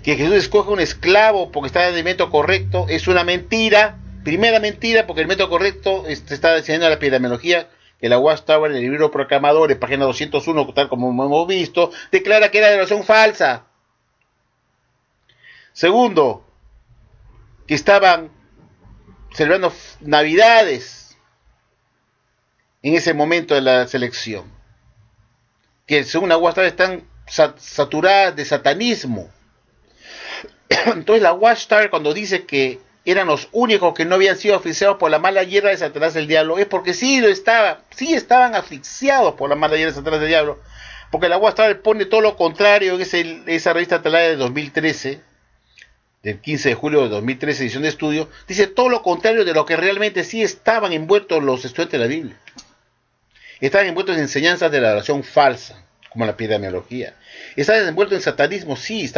[SPEAKER 1] que Jesús escoge un esclavo porque está en el método correcto, es una mentira. Primera mentira, porque el método correcto está enseñando la piramidología, que la Watchtower en el libro Proclamadores, página 201, tal como hemos visto, declara que era de oración falsa. Segundo, que estaban celebrando navidades en ese momento de la selección, que según la Watchtower están saturadas de satanismo. Entonces la Watchtower, cuando dice que eran los únicos que no habían sido asfixiados por la mala hierba de Satanás el diablo, es porque sí estaban asfixiados por la mala hierba de Satanás el diablo, porque la Watchtower pone todo lo contrario en esa revista Atalaya de 2013, del 15 de julio de 2013, edición de estudio, dice todo lo contrario de lo que realmente sí estaban envueltos los estudiantes de la Biblia. Estaban envueltos en enseñanzas de la oración falsa, como la epidemiología. Estaban envueltos en satanismo, sí,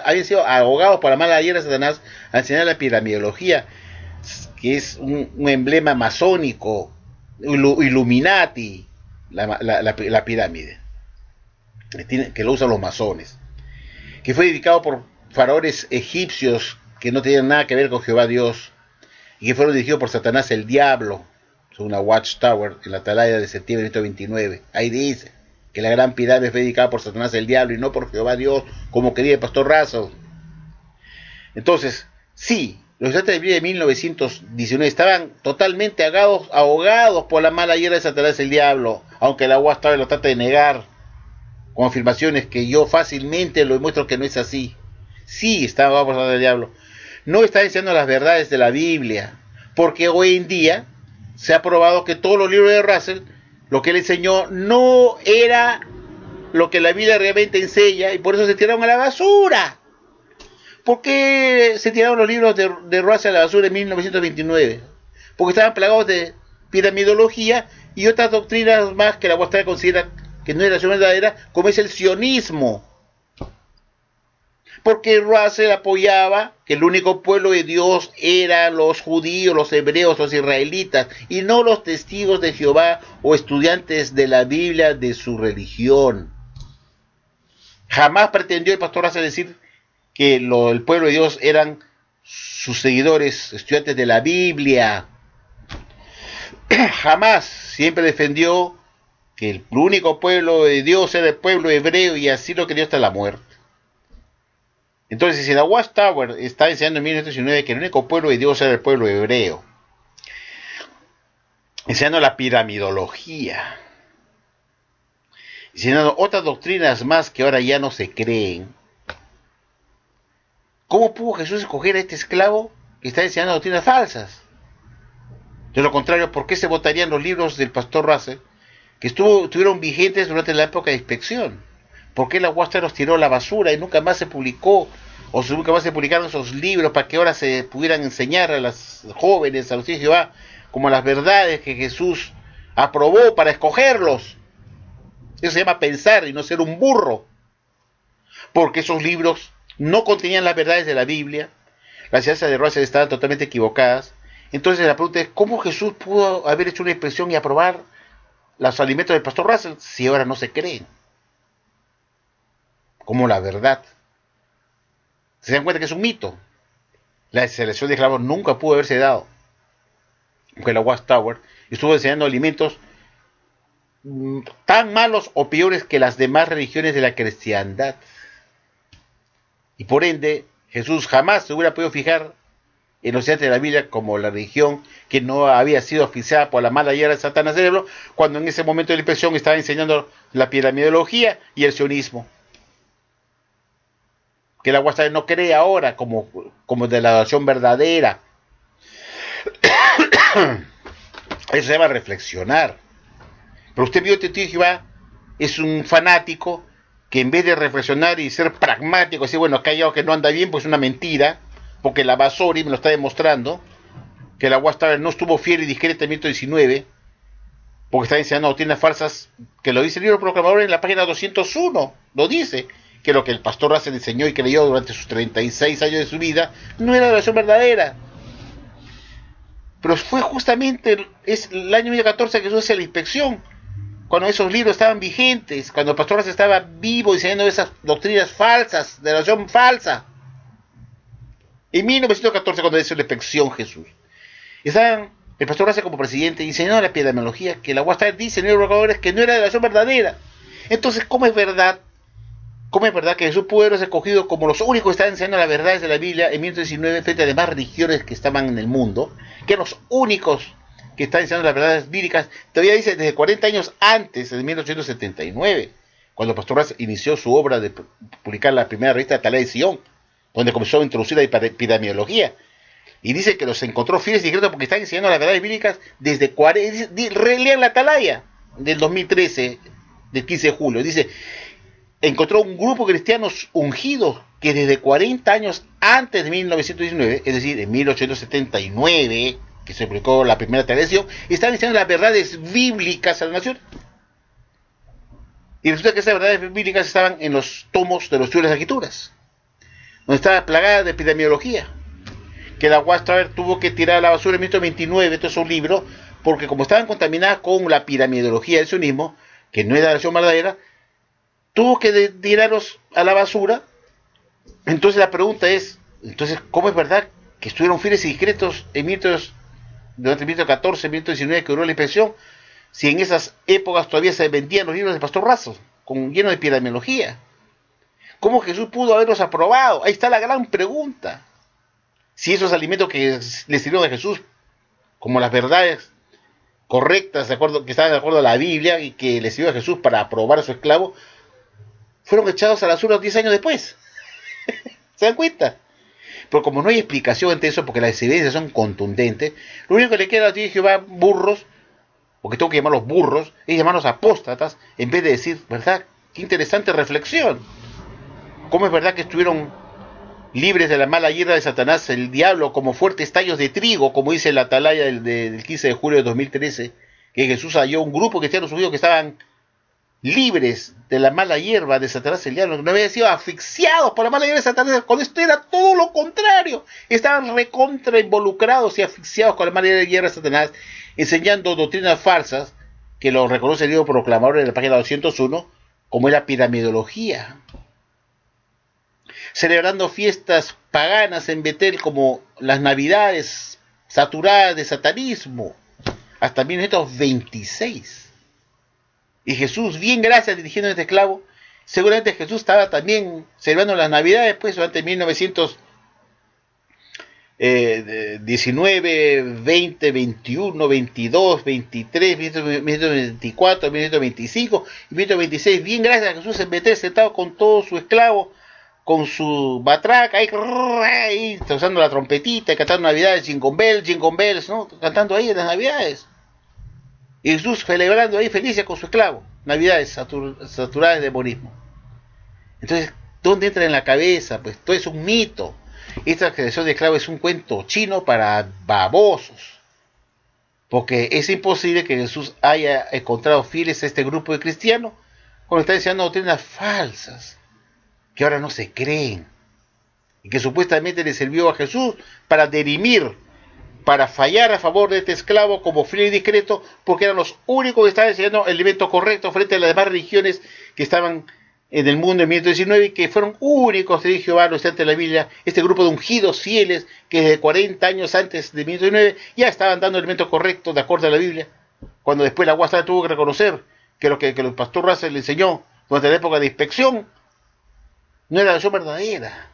[SPEAKER 1] habían sido ahogados por la mala hierba de Satanás a enseñar la epidemiología, que es un emblema masónico, Illuminati, la pirámide, que lo usan los masones, que fue dedicado por faraones egipcios que no tenían nada que ver con Jehová Dios, y que fueron dirigidos por Satanás el diablo, una Watchtower en la Atalaya de septiembre de 1929. Ahí dice que la gran pirámide fue dedicada por Satanás el diablo y no por Jehová Dios, como quería el pastor Russell. Entonces, sí, los estudiantes de Biblia de 1919 estaban totalmente ahogados por la mala hierba de Satanás el diablo, aunque la Watchtower lo trata de negar con afirmaciones que yo fácilmente lo demuestro que no es así. Sí, estaban ahogados por Satanás el diablo. No está diciendo las verdades de la Biblia, porque hoy en día se ha probado que todos los libros de Russell, lo que él enseñó no era lo que la Biblia realmente enseña, y por eso se tiraron a la basura. ¿Por qué se tiraron los libros de Russell a la basura en 1929? Porque estaban plagados de piramidología y otras doctrinas más que la Watchtower considera que no era la verdadera, como es el sionismo. Porque Russell apoyaba que el único pueblo de Dios eran los judíos, los hebreos, los israelitas, y no los testigos de Jehová o estudiantes de la Biblia de su religión. Jamás pretendió el pastor Russell decir que el pueblo de Dios eran sus seguidores, estudiantes de la Biblia. Jamás. Siempre defendió que el único pueblo de Dios era el pueblo hebreo, y así lo creyó hasta la muerte. Entonces, si la Watchtower está enseñando en 1919 que el único pueblo de Dios era el pueblo hebreo, enseñando la piramidología, enseñando otras doctrinas más que ahora ya no se creen, ¿cómo pudo Jesús escoger a este esclavo que está enseñando doctrinas falsas? De lo contrario, ¿por qué se votarían los libros del pastor Russell, que estuvieron vigentes durante la época de inspección? ¿Por qué la Watchtower los tiró a la basura y nunca más se publicó, o nunca más se publicaron esos libros para que ahora se pudieran enseñar a las jóvenes, a los hijos de Jehová, como las verdades que Jesús aprobó para escogerlos? Eso se llama pensar y no ser un burro, porque esos libros no contenían las verdades de la Biblia, las enseñanzas de Russell estaban totalmente equivocadas. Entonces la pregunta es, ¿cómo Jesús pudo haber hecho una inspección y aprobar los alimentos del pastor Russell si ahora no se creen como la verdad? Se dan cuenta que es un mito. La selección de esclavos nunca pudo haberse dado, porque la Watchtower estuvo enseñando alimentos tan malos o peores que las demás religiones de la cristiandad, y por ende Jesús jamás se hubiera podido fijar en los estudiantes de la Biblia como la religión que no había sido oficiada por la mala hierba de Satanás el diablo, cuando en ese momento de la impresión estaba enseñando la piramidología y el sionismo, que la Watchtower no cree ahora como de la adoración verdadera. Eso se llama reflexionar. Pero usted vio, testigo de Jehová es un fanático que en vez de reflexionar y ser pragmático, decir, bueno, acá hay algo que no anda bien, pues es una mentira, porque la Basori me lo está demostrando, que la Watchtower no estuvo fiel y discreta en 1919, porque está enseñando doctrinas falsas, que lo dice el libro proclamador en la página 201, lo dice, que lo que el pastor Russell enseñó y creyó durante sus 36 años de su vida no era la versión verdadera. Pero fue justamente el año 2014 que se hace la inspección, cuando esos libros estaban vigentes, cuando el pastor Russell estaba vivo enseñando esas doctrinas falsas, de la oración falsa. En 1914, cuando hizo la inspección Jesús, estaban el pastor Russell como presidente enseñando la epidemiología, que la Watchtower dice en el libro de los que no era de la oración verdadera. Entonces, ¿cómo es verdad que Jesús pudo haberse escogido como los únicos que estaban enseñando las verdades de la Biblia en 1919 frente a demás religiones que estaban en el mundo, que eran los únicos que estaban enseñando las verdades bíblicas? Todavía dice desde 40 años antes, en 1879, cuando el pastor Russell inició su obra de publicar la primera revista Atalaya de Sion, donde comenzó a introducir la epidemiología. Y dice que los encontró fieles y discretos porque están enseñando las verdades bíblicas desde 40. Relean la Atalaya del 2013, del 15 de julio. Dice, encontró un grupo de cristianos ungidos que desde 40 años antes de 1919, es decir, en 1879, que se publicó la primera tradición, estaban enseñando las verdades bíblicas a la nación. Y resulta que esas verdades bíblicas estaban en los tomos de los libros de las Escrituras, donde estaba plagada de epidemiología, que la Watchtower tuvo que tirar a la basura en 1929, todo esos libros, porque como estaban contaminadas con la piramidología del sionismo, que no era la versión verdadera, tuvo que tirarlos a la basura. Entonces la pregunta es, entonces, ¿cómo es verdad que estuvieron fieles y discretos durante 1914, 1919 que duró la inspección, si en esas épocas todavía se vendían los libros de Pastor Razo, llenos de epidemiología? ¿Cómo Jesús pudo haberlos aprobado? Ahí está la gran pregunta. Si esos alimentos que le sirvieron a Jesús, como las verdades correctas, que estaban de acuerdo a la Biblia y que le sirvió a Jesús para aprobar a su esclavo, fueron echados a la basura 10 años después. ¿Se dan cuenta? Pero como no hay explicación ante eso, porque las evidencias son contundentes, lo único que le queda a ti Jehová burros, porque tengo que llamarlos burros, es llamarlos apóstatas, en vez de decir, ¿verdad? Qué interesante reflexión. ¿Cómo es verdad que estuvieron libres de la mala hierba de Satanás, el diablo, como fuertes tallos de trigo, como dice la Atalaya del 15 de julio de 2013, que Jesús halló un grupo de cristianos judíos que estaban libres de la mala hierba de Satanás, el diablo, que no habían sido asfixiados por la mala hierba de Satanás? Con esto era todo lo contrario, estaban recontra involucrados y asfixiados con la mala hierba de Satanás, enseñando doctrinas falsas, que lo reconoce el libro proclamador en la página 201, como es la piramidología, celebrando fiestas paganas en Betel como las Navidades, saturadas de satanismo, hasta 1926. Y Jesús, bien gracias, dirigiendo a este esclavo, seguramente Jesús estaba también celebrando las Navidades, pues, durante 1919, 20, 21, 22, 23, 1924, 1925 y 1926. Bien gracias a Jesús en Betel, sentado con todo su esclavo, con su batraca, ahí usando la trompetita, cantando Navidades, Jingle Bells, ¿no? Cantando ahí en las Navidades. Y Jesús celebrando ahí felices con su esclavo. Navidades saturadas de demonismo. Entonces, ¿dónde entra en la cabeza? Pues todo es un mito. Esta creación de esclavos es un cuento chino para babosos. Porque es imposible que Jesús haya encontrado fieles a este grupo de cristianos cuando está enseñando doctrinas falsas, que ahora no se creen, y que supuestamente le sirvió a Jesús para dirimir, para fallar a favor de este esclavo como fiel y discreto, porque eran los únicos que estaban enseñando el elemento correcto frente a las demás religiones que estaban en el mundo en 1919 y que fueron únicos de Jehová, lo está ante la Biblia, este grupo de ungidos fieles que desde 40 años antes de 1919 ya estaban dando el elemento correcto de acuerdo a la Biblia, cuando después la Guastada tuvo que reconocer que lo que el pastor Russell le enseñó durante la época de inspección no era la versión verdadera.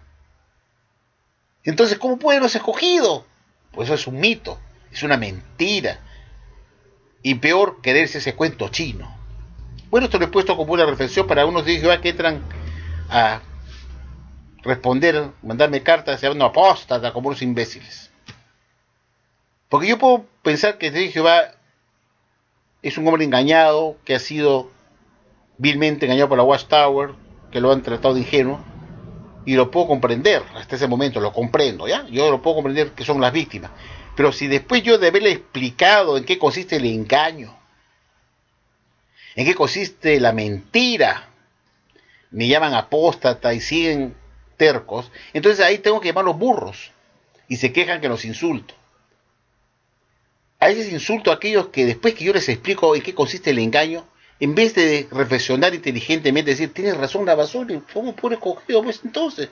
[SPEAKER 1] Entonces, ¿cómo pueden los escogidos? Pues eso es un mito, es una mentira. Y peor, quererse ese cuento chino. Bueno, esto lo he puesto como una reflexión para unos de Jehová que entran a responder, mandarme cartas, llamando apóstata como unos imbéciles. Porque yo puedo pensar que Jehová es un hombre engañado, que ha sido vilmente engañado por la Watchtower, que lo han tratado de ingenuo, y lo puedo comprender, hasta ese momento lo comprendo, ¿ya? Yo lo puedo comprender que son las víctimas. Pero si después yo de haberle explicado en qué consiste el engaño, en qué consiste la mentira, me llaman apóstata y siguen tercos, entonces ahí tengo que llamarlos burros, y se quejan que los insulto. A veces insulto a aquellos que después que yo les explico en qué consiste el engaño, en vez de reflexionar inteligentemente, decir, tienes razón la basura, somos puros cogidos, pues entonces.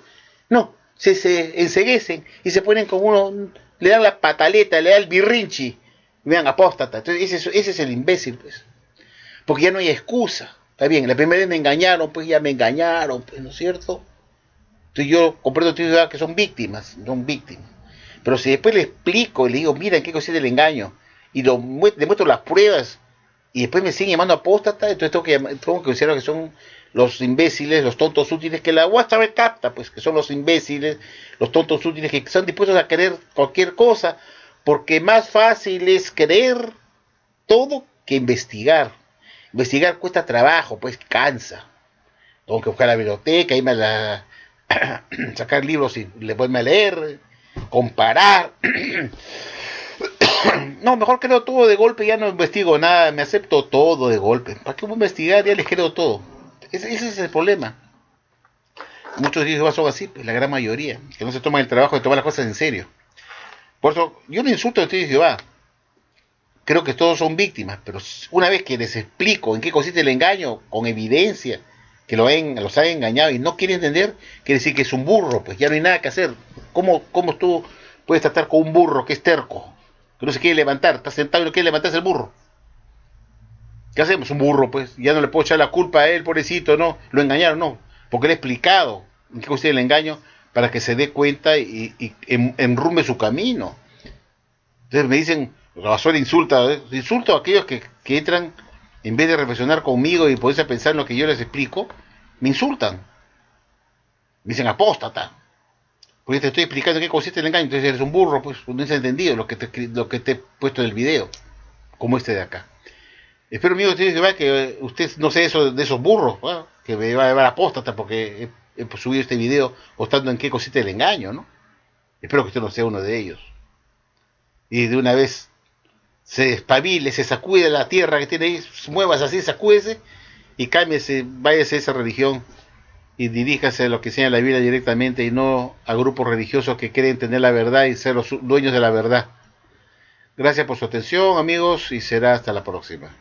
[SPEAKER 1] No, se enceguecen y se ponen como uno, le dan la pataleta, le dan el birrinchi, y vean, apóstata. Entonces ese es el imbécil, pues. Porque ya no hay excusa. Está bien, la primera vez me engañaron, pues ya me engañaron, pues, ¿no es cierto? Entonces yo comprendo que son víctimas. Pero si después le explico y le digo, mira en qué consiste el engaño, y le muestro las pruebas, y después me siguen llamando apóstata, entonces tengo que considerar que son los imbéciles, los tontos útiles, que la WhatsApp capta, pues que son los imbéciles, los tontos útiles que están dispuestos a querer cualquier cosa, porque más fácil es querer todo que investigar. Investigar cuesta trabajo, pues cansa. Tengo que buscar la biblioteca, irme a sacar libros y le vuelve a leer, comparar. No, mejor creo todo de golpe, ya no investigo nada, me acepto todo de golpe. ¿Para qué voy a investigar? Ya les creo todo. Ese es el problema. Muchos de ellos son así, pues la gran mayoría, que no se toman el trabajo de tomar las cosas en serio. Por eso, yo no insulto a ustedes de Jehová. Creo que todos son víctimas, pero una vez que les explico en qué consiste el engaño, con evidencia, que los han engañado y no quiere entender, quiere decir que es un burro, pues ya no hay nada que hacer. ¿Cómo tú puedes tratar con un burro que es terco, que no se quiere levantar, está sentado y no quiere levantarse el burro? ¿Qué hacemos? Un burro, pues, ya no le puedo echar la culpa a él, pobrecito, no, lo engañaron, no, porque le he explicado en qué consiste el engaño para que se dé cuenta y enrumbe su camino. Entonces me dicen, Rabasol insulta, insulto a aquellos que entran, en vez de reflexionar conmigo y poderse pensar en lo que yo les explico, me insultan. Me dicen apóstata. Porque te estoy explicando en qué consiste el engaño, entonces eres un burro, pues no has entendido lo que te he puesto en el video, como este de acá. Espero, amigo, que usted no sé eso de esos burros, ¿no? Que me va a llevar apóstata porque he subido este video mostrando en qué consiste el engaño, ¿no? Espero que usted no sea uno de ellos. Y de una vez se espabile, se sacude la tierra que tiene ahí, muevas así, sacúdese y cámbiese, váyase a esa religión y diríjase a lo que enseña la Biblia directamente y no a grupos religiosos que quieren tener la verdad y ser los dueños de la verdad. Gracias por su atención, amigos, y será hasta la próxima.